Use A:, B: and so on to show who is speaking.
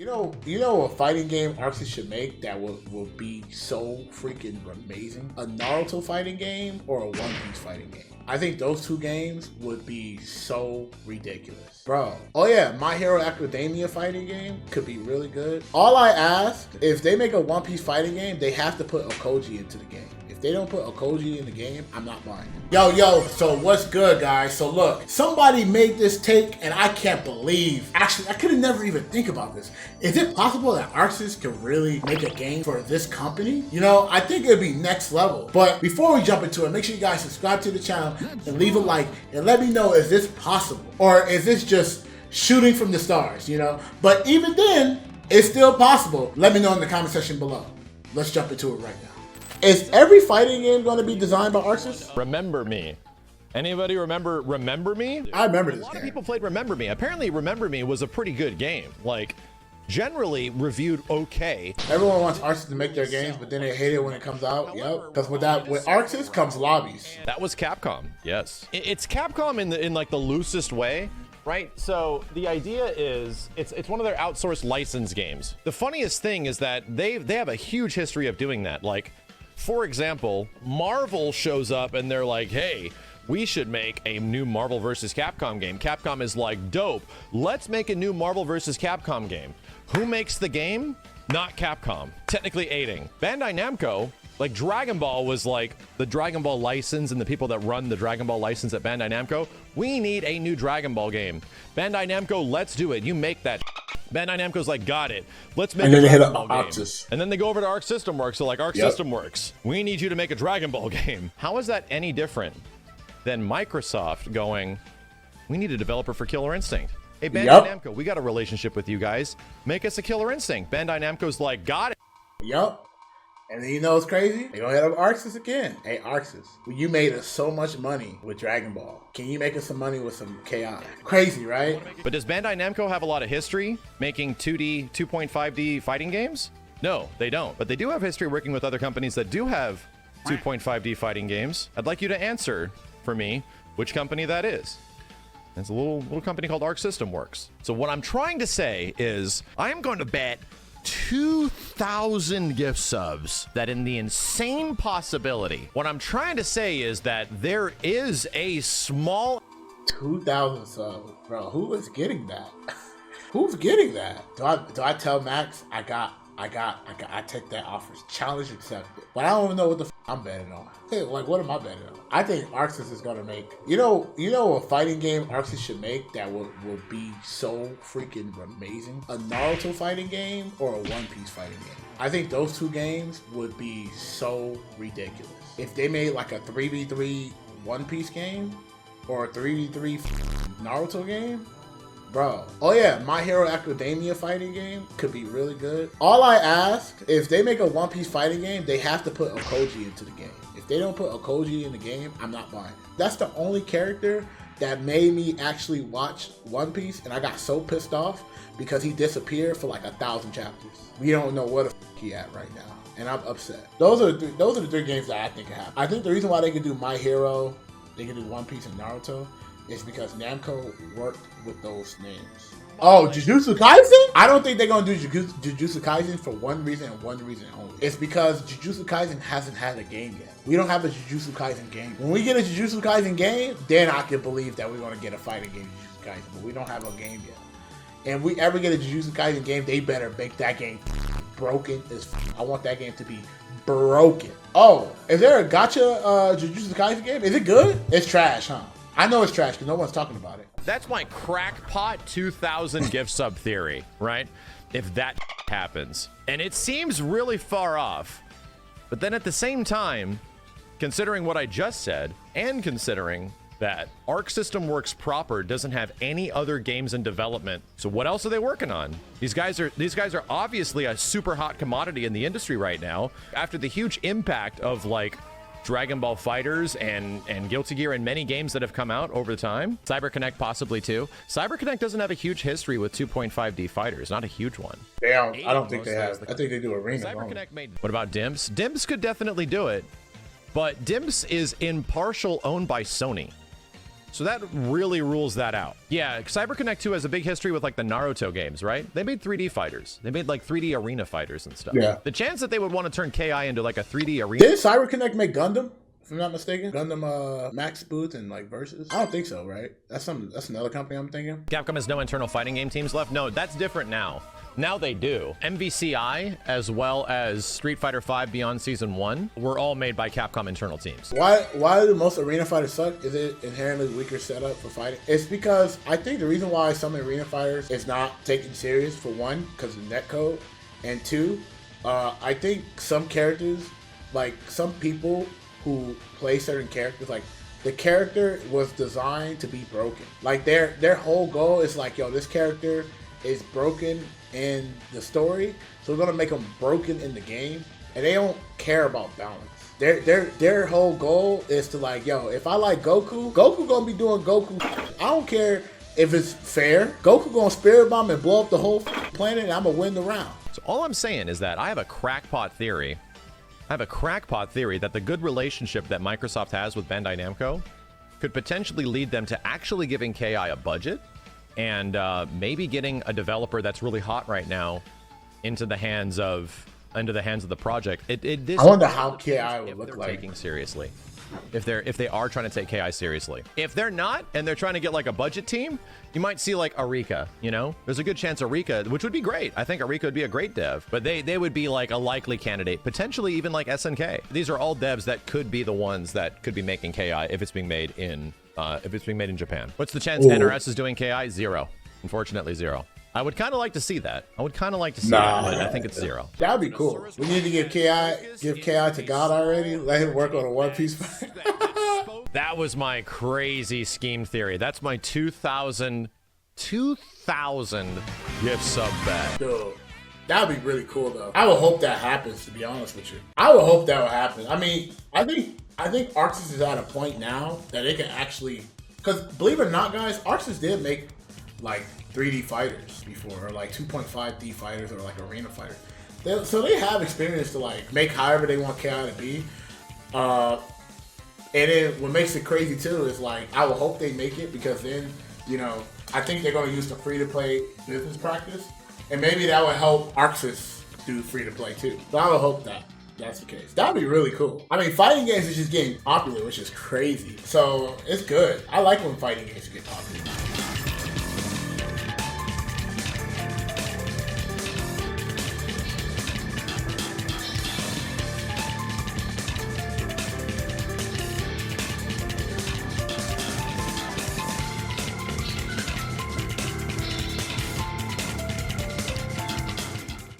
A: You know a fighting game ArcSys should make that will be so freaking amazing? A Naruto fighting game or a One Piece fighting game. I think those two games would be so ridiculous. Bro. Oh yeah, My Hero Academia fighting game could be really good. All I ask, if they make a One Piece fighting game, they have to put Okoji into the game. If they don't put Okoji in the game, I'm not buying it. Yo, so what's good, guys? So look, somebody made this take and I can't believe, actually, I could have never even think about this. Is it possible that ArcSys could really make a game for this company? You know, I think it'd be next level. But before we jump into it, make sure you guys subscribe to the channel and leave a like and let me know, is this possible? Or is this just shooting from the stars, you know? But even then, it's still possible. Let me know in the comment section below. Let's jump into it right now. Is every fighting game going to be designed by ArcSys?
B: Remember Me. Anybody remember Me?
A: I remember this
B: game. A lot
A: of
B: people played Remember Me. Apparently Remember Me was a pretty good game. Like, generally reviewed okay.
A: Everyone wants ArcSys to make their games, but then they hate it when it comes out. Yep. Because with ArcSys comes lobbies.
B: That was Capcom. Yes. It's Capcom in like the loosest way. Right, so the idea is it's one of their outsourced license games. The funniest thing is that they have a huge history of doing that. Like, for example, Marvel shows up and they're like, hey, we should make a new Marvel vs. Capcom game. Capcom is like, dope, let's make a new Marvel vs. Capcom game. Who makes the game? Not Capcom. Technically aiding. Bandai Namco, like Dragon Ball was like the Dragon Ball license and the people that run the Dragon Ball license at Bandai Namco, we need a new Dragon Ball game. Bandai Namco, let's do it. You make that. Bandai Namco's like, got it. Let's make a Dragon Ball game. And then they go over to Arc System Works. So like, Arc System Works, we need you to make a Dragon Ball game. How is that any different than Microsoft going, we need a developer for Killer Instinct? Hey, Bandai Namco, we got a relationship with you guys. Make us a Killer Instinct. Bandai Namco's like, got it.
A: Yup. And then you know what's crazy? They gonna hit up ArcSys again. Hey, ArcSys, you made us so much money with Dragon Ball. Can you make us some money with some KI? Crazy, right?
B: But does Bandai Namco have a lot of history making 2D, 2.5D fighting games? No, they don't. But they do have history working with other companies that do have 2.5D fighting games. I'd like you to answer for me which company that is. It's a little company called Arc System Works. So what I'm trying to say is I'm going to bet 2,000 gift subs that in the insane possibility, what I'm trying to say is that there is a small
A: 2,000 subs, bro. Who is getting that? Who's getting that? Do I tell Max I take that offer. Challenge accepted. But I don't even know what the I'm betting on. Hey, like, what am I betting on? I think ArcSys is gonna make, you know a fighting game ArcSys should make that will be so freaking amazing? A Naruto fighting game or a One Piece fighting game. I think those two games would be so ridiculous. If they made like a 3v3 One Piece game or a 3v3 Naruto game, bro. Oh yeah, My Hero Academia fighting game could be really good. All I ask, if they make a One Piece fighting game, they have to put Okoji into the game. If they don't put Okoji in the game, I'm not buying it. That's the only character that made me actually watch One Piece, and I got so pissed off because he disappeared for like 1,000 chapters. We don't know where the he at right now, and I'm upset. Those are the three games that I think can happen. I think the reason why they can do My Hero, they can do One Piece and Naruto, is because Namco worked with those names. Oh, Jujutsu Kaisen? I don't think they're gonna do Jujutsu Kaisen for one reason and one reason only. It's because Jujutsu Kaisen hasn't had a game yet. We don't have a Jujutsu Kaisen game. When we get a Jujutsu Kaisen game, then I can believe that we're gonna get a fighting game Jujutsu Kaisen, but we don't have a game yet. And if we ever get a Jujutsu Kaisen game, they better make that game broken as I want that game to be broken. Oh, is there a gacha Jujutsu Kaisen game? Is it good? It's trash, huh? I know it's trash because no one's talking about it.
B: That's my crackpot 2,000 gift sub theory, right? If that happens. And it seems really far off. But then at the same time, considering what I just said, and considering that Arc System Works proper doesn't have any other games in development, so what else are they working on? These guys are obviously a super hot commodity in the industry right now. After the huge impact of like Dragon Ball FighterZ and Guilty Gear and many games that have come out over time. CyberConnect possibly too. CyberConnect doesn't have a huge history with 2.5D fighters, not a huge one.
A: I don't think they have. I think they do Arena.
B: CyberConnect made. What about Dimps? Dimps could definitely do it, but Dimps is in partial owned by Sony. So that really rules that out. Yeah, CyberConnect 2 has a big history with like the Naruto games, right? They made 3D fighters. They made like 3D arena fighters and stuff.
A: Yeah.
B: The chance that they would want to turn KI into like a 3D arena.
A: Did CyberConnect make Gundam? If I'm not mistaken, Gundam Max Booth and like Versus. I don't think so, right? That's another company I'm thinking.
B: Capcom has no internal fighting game teams left. No, that's different now. Now they do. MVCI, as well as Street Fighter V Beyond Season 1, were all made by Capcom internal teams.
A: Why do most arena fighters suck? Is it inherently weaker setup for fighting? It's because I think the reason why some arena fighters is not taken serious, for one, because of netcode, and two, I think some characters, like some people who play certain characters, like the character was designed to be broken. Like their whole goal is like, yo, this character is broken in the story, so we're gonna make them broken in the game, and they don't care about balance. Their whole goal is to like, yo, if I like Goku gonna be doing Goku. I don't care if it's fair. Goku gonna spirit bomb and blow up the whole planet, and I'm gonna win the round.
B: So all I'm saying is that I have a crackpot theory. I have a crackpot theory that the good relationship that Microsoft has with Bandai Namco could potentially lead them to actually giving KI a budget and maybe getting a developer that's really hot right now into the hands of the project.
A: I wonder how KI would look like.
B: Taking seriously. If they are trying to take KI seriously. If they're not, and they're trying to get like a budget team, you might see like Arika, you know? There's a good chance Arika, which would be great. I think Arika would be a great dev, but they would be like a likely candidate, potentially even like SNK. These are all devs that could be the ones that could be making KI if it's being made in Japan. What's the chance NRS is doing KI? 0. Unfortunately, 0. I would kind of like to see that. I would kind of like to see that, but I think it's 0.
A: That'd be cool. We need to give KI to God already. Let him work on a One Piece fight.
B: That was my crazy scheme theory. That's my 2,000 gift sub bet.
A: Dude, that'd be really cool though. I would hope that happens, to be honest with you. I would hope that would happen. I mean, I think ArcSys is at a point now that it can actually, because believe it or not, guys, ArcSys did make like 3D fighters before, or like 2.5D fighters, or like arena fighters. So they have experience to like make however they want KI to be. And then what makes it crazy too is like, I will hope they make it, because then, you know, I think they're going to use the free-to-play business practice, and maybe that would help ArcSys do free-to-play too. So I would hope that that's the case. That would be really cool. I mean, fighting games is just getting popular, which is crazy. So it's good. I like when fighting games get popular.